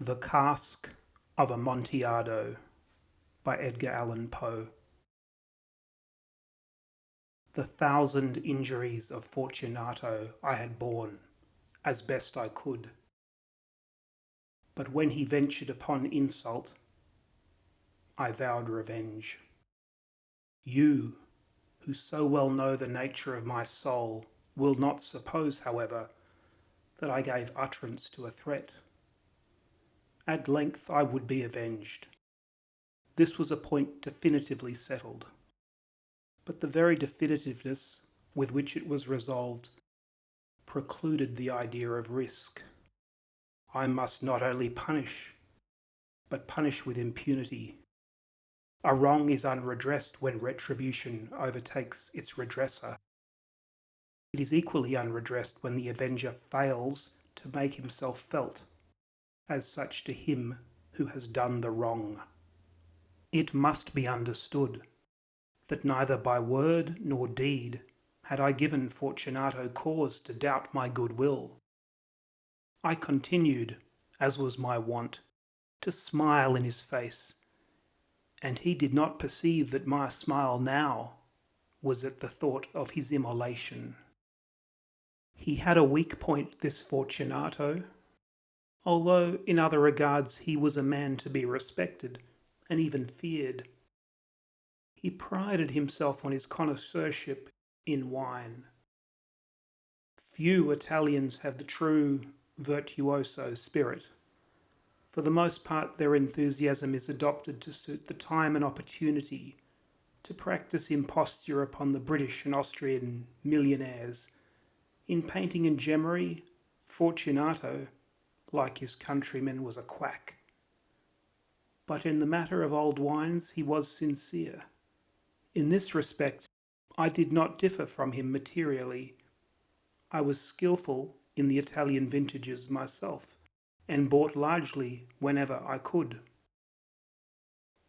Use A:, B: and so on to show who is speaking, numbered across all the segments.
A: The Cask of Amontillado by Edgar Allan Poe. The 1,000 injuries of Fortunato I had borne, as best I could. But when he ventured upon insult, I vowed revenge. You, who so well know the nature of my soul, will not suppose, however, that I gave utterance to a threat. At length I would be avenged. This was a point definitively settled. But the very definitiveness with which it was resolved precluded the idea of risk. I must not only punish, but punish with impunity. A wrong is unredressed when retribution overtakes its redresser. It is equally unredressed when the avenger fails to make himself felt as such to him who has done the wrong. It must be understood that neither by word nor deed had I given Fortunato cause to doubt my goodwill. I continued, as was my wont, to smile in his face, and he did not perceive that my smile now was at the thought of his immolation. He had a weak point, this Fortunato, although in other regards he was a man to be respected and even feared. He prided himself on his connoisseurship in wine. Few Italians have the true virtuoso spirit. For the most part, their enthusiasm is adopted to suit the time and opportunity to practice imposture upon the British and Austrian millionaires. In painting and gemmery, Fortunato, like his countrymen, was a quack. But in the matter of old wines he was sincere. In this respect, I did not differ from him materially. I was skilful in the Italian vintages myself, and bought largely whenever I could.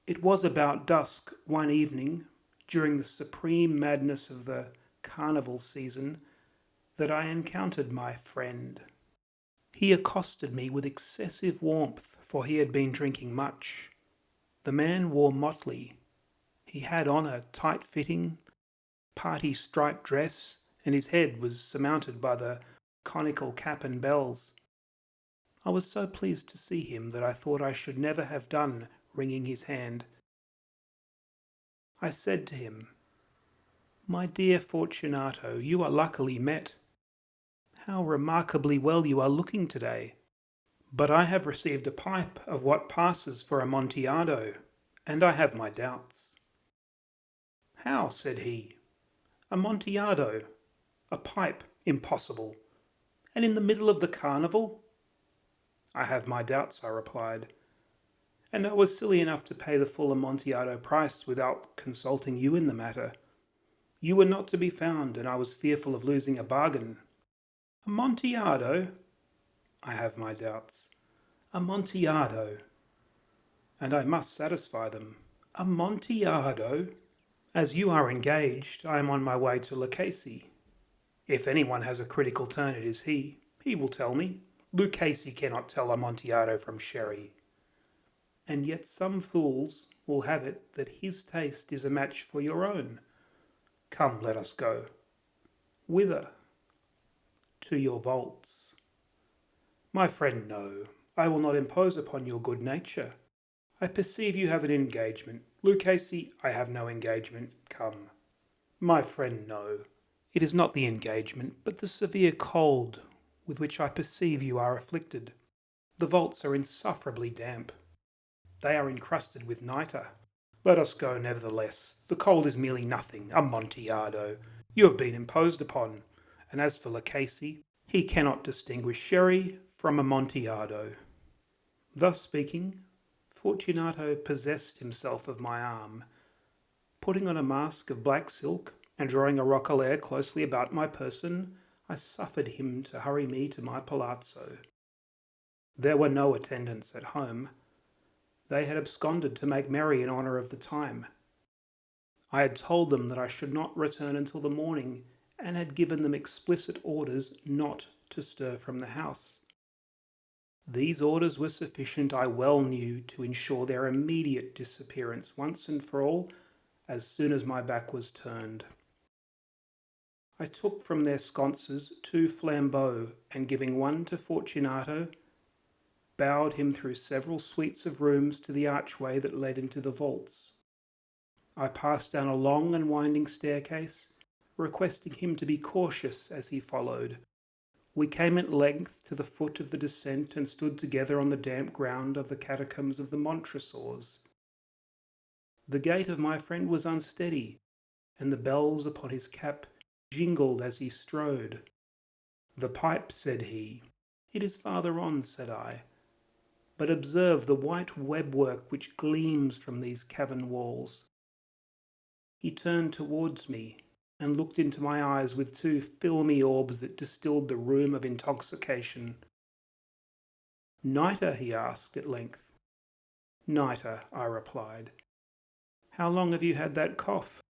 A: It was about dusk one evening, during the supreme madness of the carnival season, that I encountered my friend. He accosted me with excessive warmth, for he had been drinking much. The man wore motley. He had on a tight-fitting, party-striped dress, and his head was surmounted by the conical cap and bells. I was so pleased to see him that I thought I should never have done wringing his hand. I said to him, "My dear Fortunato, you are luckily met. How remarkably well you are looking today. But I have received a pipe of what passes for Amontillado, and I have my doubts." "How?" said he. "Amontillado? A pipe? Impossible. And in the middle of the carnival?" "I have my doubts," I replied. "And I was silly enough to pay the full Amontillado price without consulting you in the matter. You were not to be found, and I was fearful of losing a bargain." "Amontillado?" "I have my doubts." "Amontillado?" "And I must satisfy them." "Amontillado?" "As you are engaged, I am on my way to Lucchese. If anyone has a critical turn, it is he. He will tell me. Lucchese cannot tell Amontillado from sherry. And yet some fools will have it that his taste is a match for your own. Come, let us go." "Whither?" "To your vaults." "My friend, no. I will not impose upon your good nature. I perceive you have an engagement. Lucchese, I have no engagement. Come." "My friend, no. It is not the engagement, but the severe cold with which I perceive you are afflicted. The vaults are insufferably damp. They are encrusted with nitre. Let us go, nevertheless. The cold is merely nothing. Amontillado. You have been imposed upon. And as for Lucchese, he cannot distinguish sherry from Amontillado." Thus speaking, Fortunato possessed himself of my arm. Putting on a mask of black silk and drawing a roquelaire closely about my person, I suffered him to hurry me to my palazzo. There were no attendants at home. They had absconded to make merry in honour of the time. I had told them that I should not return until the morning, and had given them explicit orders not to stir from the house. These orders were sufficient, I well knew, to ensure their immediate disappearance once and for all, as soon as my back was turned. I took from their sconces 2 flambeaux, and giving one to Fortunato, bowed him through several suites of rooms to the archway that led into the vaults. I passed down a long and winding staircase, requesting him to be cautious as he followed. We came at length to the foot of the descent and stood together on the damp ground of the catacombs of the Montresors. The gait of my friend was unsteady, and the bells upon his cap jingled as he strode. "The pipe," said he. "It is farther on," said I. "But observe the white webwork which gleams from these cavern walls." He turned towards me and looked into my eyes with 2 filmy orbs that distilled the rheum of intoxication. "Nitre?" he asked at length. "Nitre," I replied. "How long have you had that cough?"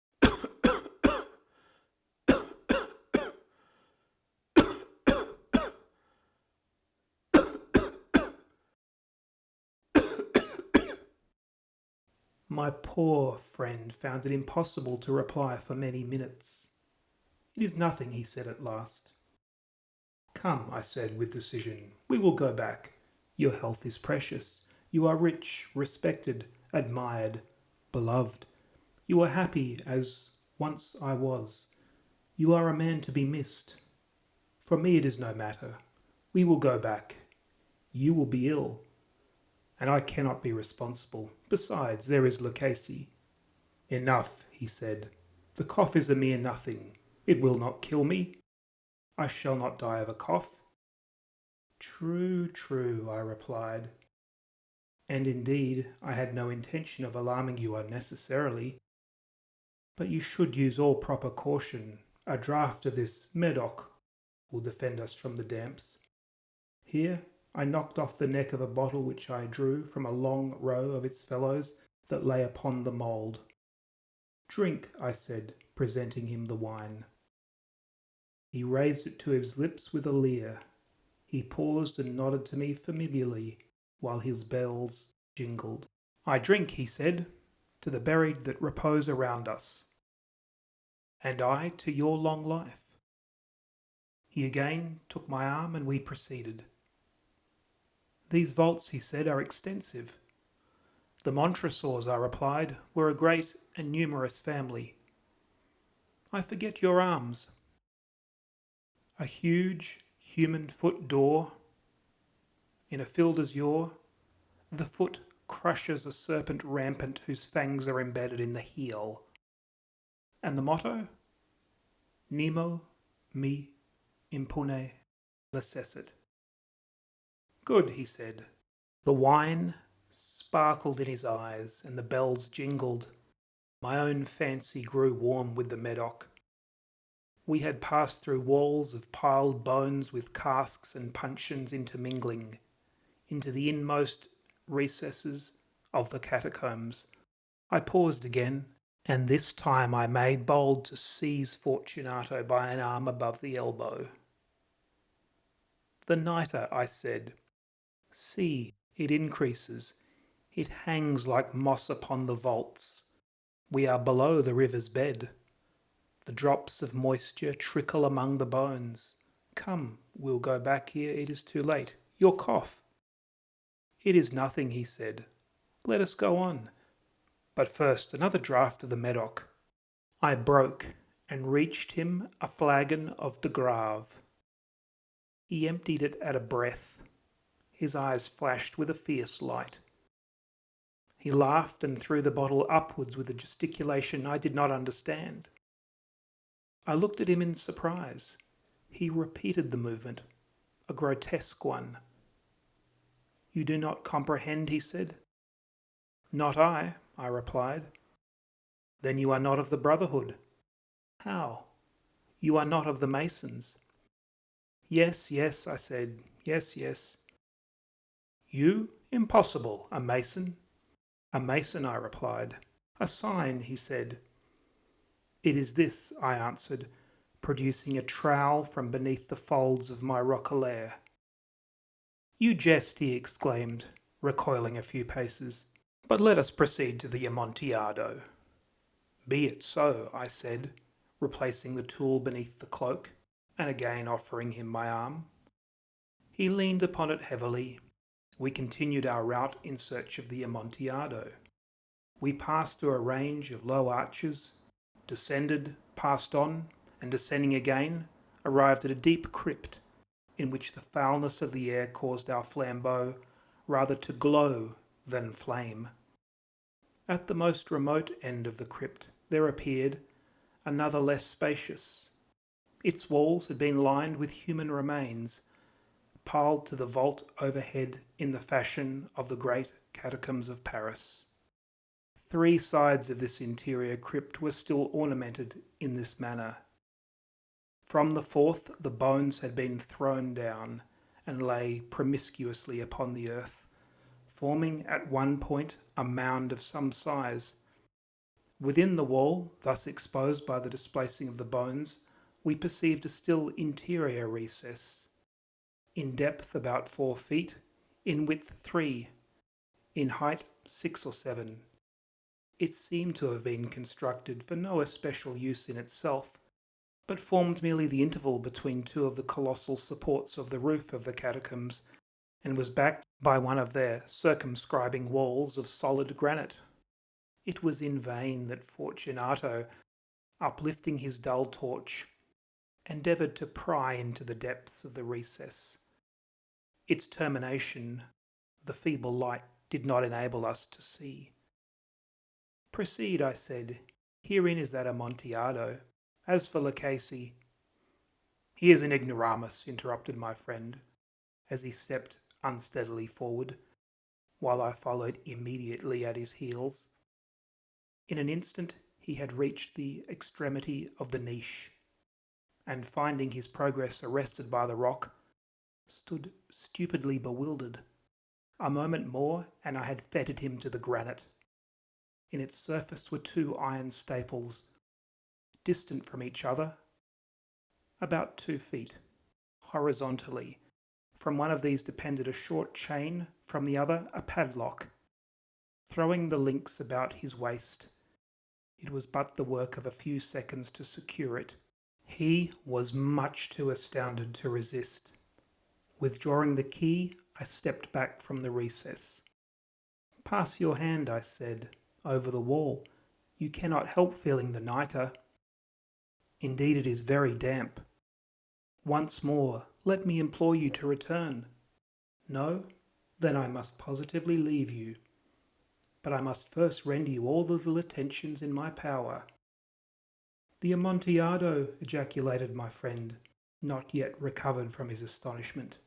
A: My poor friend found it impossible to reply for many minutes. "It is nothing," he said at last. "Come," I said with decision, "we will go back. Your health is precious. You are rich, respected, admired, beloved. You are happy as once I was. You are a man to be missed. For me it is no matter. We will go back. You will be ill, and I cannot be responsible. Besides, there is Lucchese." "Enough," he said. "The cough is a mere nothing. It will not kill me. I shall not die of a cough." "True, true," I replied. "And indeed, I had no intention of alarming you unnecessarily. But you should use all proper caution. A draught of this Medoc will defend us from the damps." Here I knocked off the neck of a bottle which I drew from a long row of its fellows that lay upon the mould. "Drink," I said, presenting him the wine. He raised it to his lips with a leer. He paused and nodded to me familiarly while his bells jingled. "I drink," he said, "to the buried that repose around us." "And I to your long life." He again took my arm and we proceeded. "These vaults," he said, "are extensive." "The Montresors," I replied, "were a great and numerous family." "I forget your arms." A huge human foot door in a filled azure. The foot crushes a serpent rampant whose fangs are embedded in the heel. And the motto? "Nemo me impune lacessit." "Good," he said. The wine sparkled in his eyes and the bells jingled. My own fancy grew warm with the Medoc. We had passed through walls of piled bones with casks and puncheons intermingling, into the inmost recesses of the catacombs. I paused again, and this time I made bold to seize Fortunato by an arm above the elbow. "The nitre," I said. "See, it increases. It hangs like moss upon the vaults. We are below the river's bed. The drops of moisture trickle among the bones. Come, we'll go back here. It is too late. Your cough." "It is nothing," he said. "Let us go on. But first, another draught of the Medoc." I broke and reached him a flagon of de Grave. He emptied it at a breath. His eyes flashed with a fierce light. He laughed and threw the bottle upwards with a gesticulation I did not understand. I looked at him in surprise. He repeated the movement, a grotesque one. "You do not comprehend," he said. "Not I," I replied. "Then you are not of the Brotherhood." "How?" "You are not of the Masons." "Yes, yes," I said. "Yes, yes." "You? Impossible. A Mason?" "A Mason," I replied. "A sign," he said. "It is this," I answered, producing a trowel from beneath the folds of my roquelaire. "You jest," he exclaimed, recoiling a few paces. "But let us proceed to the Amontillado." "Be it so," I said, replacing the tool beneath the cloak, and again offering him my arm. He leaned upon it heavily. We continued our route in search of the Amontillado. We passed through a range of low arches, descended, passed on, and descending again, arrived at a deep crypt in which the foulness of the air caused our flambeau rather to glow than flame. At the most remote end of the crypt there appeared another less spacious. Its walls had been lined with human remains, piled to the vault overhead in the fashion of the great catacombs of Paris. 3 sides of this interior crypt were still ornamented in this manner. From the 4th the bones had been thrown down and lay promiscuously upon the earth, forming at one point a mound of some size. Within the wall, thus exposed by the displacing of the bones, we perceived a still interior recess, in depth about 4 feet, in width 3, in height 6 or 7. It seemed to have been constructed for no especial use in itself, but formed merely the interval between 2 of the colossal supports of the roof of the catacombs, and was backed by one of their circumscribing walls of solid granite. It was in vain that Fortunato, uplifting his dull torch, endeavoured to pry into the depths of the recess. Its termination, the feeble light did not enable us to see. "Proceed," I said. "Herein is that Amontillado. As for Lucchese—" "He is an ignoramus," interrupted my friend, as he stepped unsteadily forward, while I followed immediately at his heels. In an instant he had reached the extremity of the niche, and finding his progress arrested by the rock, stood stupidly bewildered. A moment more and I had fettered him to the granite. In its surface were 2 iron staples, distant from each other about 2 feet, horizontally. From one of these depended a short chain, from the other a padlock. Throwing the links about his waist, it was but the work of a few seconds to secure it. He was much too astounded to resist. Withdrawing the key, I stepped back from the recess. "Pass your hand," I said, "over the wall. You cannot help feeling the nitre. Indeed, it is very damp. Once more, let me implore you to return. No? Then I must positively leave you. But I must first render you all the little attentions in my power." "The Amontillado!" ejaculated my friend, not yet recovered from his astonishment.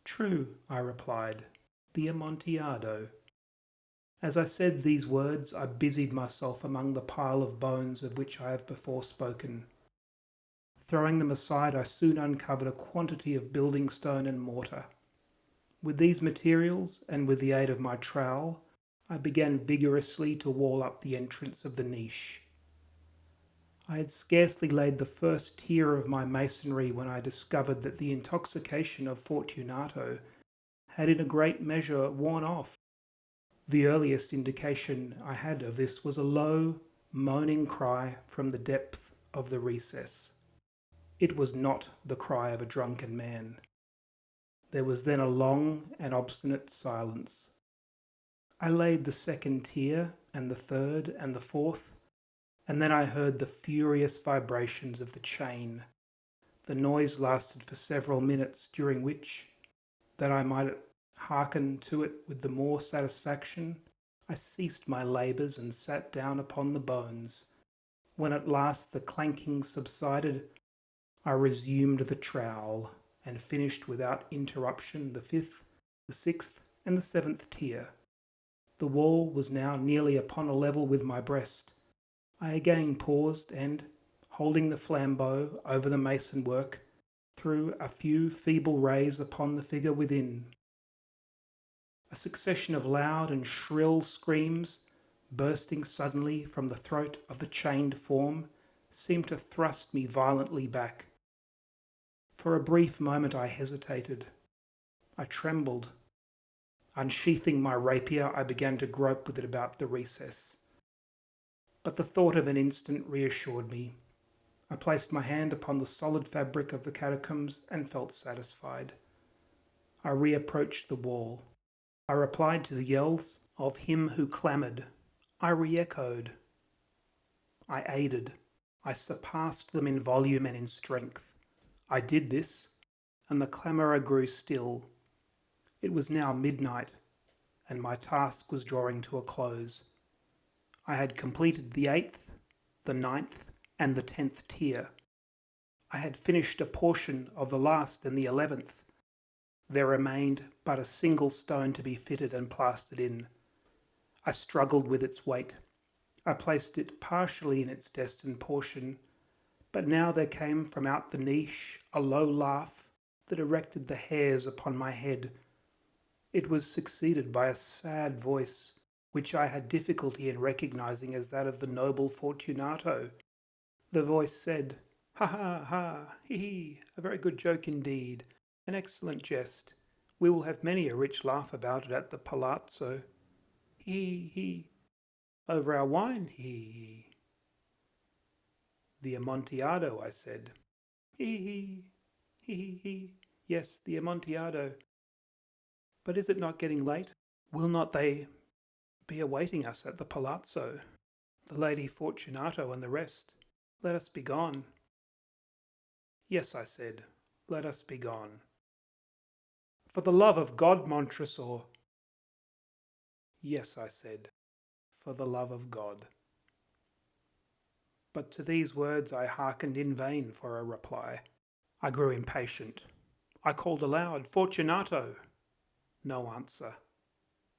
A: "True," I replied, "the Amontillado." As I said these words, I busied myself among the pile of bones of which I have before spoken. Throwing them aside, I soon uncovered a quantity of building stone and mortar. With these materials, and with the aid of my trowel, I began vigorously to wall up the entrance of the niche. I had scarcely laid the first tier of my masonry when I discovered that the intoxication of Fortunato had in a great measure worn off. The earliest indication I had of this was a low, moaning cry from the depth of the recess. It was not the cry of a drunken man. There was then a long and obstinate silence. I laid the 2nd tier, and the 3rd, and the 4th, and then I heard the furious vibrations of the chain. The noise lasted for several minutes, during which, that I might hearken to it with the more satisfaction, I ceased my labours and sat down upon the bones. When at last the clanking subsided, I resumed the trowel, and finished without interruption the 5th, the 6th, and the 7th tier. The wall was now nearly upon a level with my breast. I again paused, and, holding the flambeau over the mason work, threw a few feeble rays upon the figure within. A succession of loud and shrill screams, bursting suddenly from the throat of the chained form, seemed to thrust me violently back. For a brief moment I hesitated. I trembled. Unsheathing my rapier, I began to grope with it about the recess. But the thought of an instant reassured me. I placed my hand upon the solid fabric of the catacombs and felt satisfied. I reapproached the wall. I replied to the yells of him who clamoured. I re-echoed. I aided. I surpassed them in volume and in strength. I did this, and the clamourer grew still. It was now midnight, and my task was drawing to a close. I had completed the 8th, the 9th, and the 10th tier. I had finished a portion of the last and the 11th. There remained but a single stone to be fitted and plastered in. I struggled with its weight. I placed it partially in its destined portion, but now there came from out the niche a low laugh that erected the hairs upon my head. It was succeeded by a sad voice, which I had difficulty in recognizing as that of the noble Fortunato. The voice said, "Ha ha ha, hee hee, a very good joke indeed, an excellent jest. We will have many a rich laugh about it at the palazzo. Hee hee, over our wine, hee." "The Amontillado," I said. Hee hee, yes, the Amontillado. But is it not getting late? Will not they be awaiting us at the palazzo? The Lady Fortunato and the rest. Let us be gone. Yes, I said, let us be gone. For the love of God, Montresor. Yes, I said, for the love of God. But to these words I hearkened in vain for a reply. I grew impatient. I called aloud, "Fortunato!" No answer.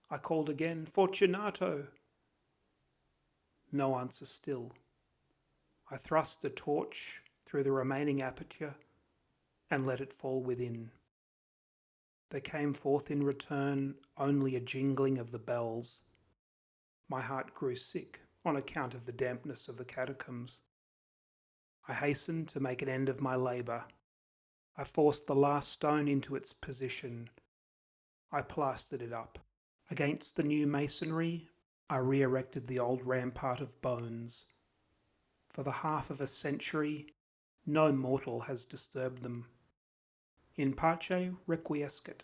A: I called again, "Fortunato!" No answer still. I thrust a torch through the remaining aperture and let it fall within. There came forth in return only a jingling of the bells. My heart grew sick on account of the dampness of the catacombs. I hastened to make an end of my labour. I forced the last stone into its position. I plastered it up. Against the new masonry, I re-erected the old rampart of bones. For the half of a century, no mortal has disturbed them. In pace requiescat.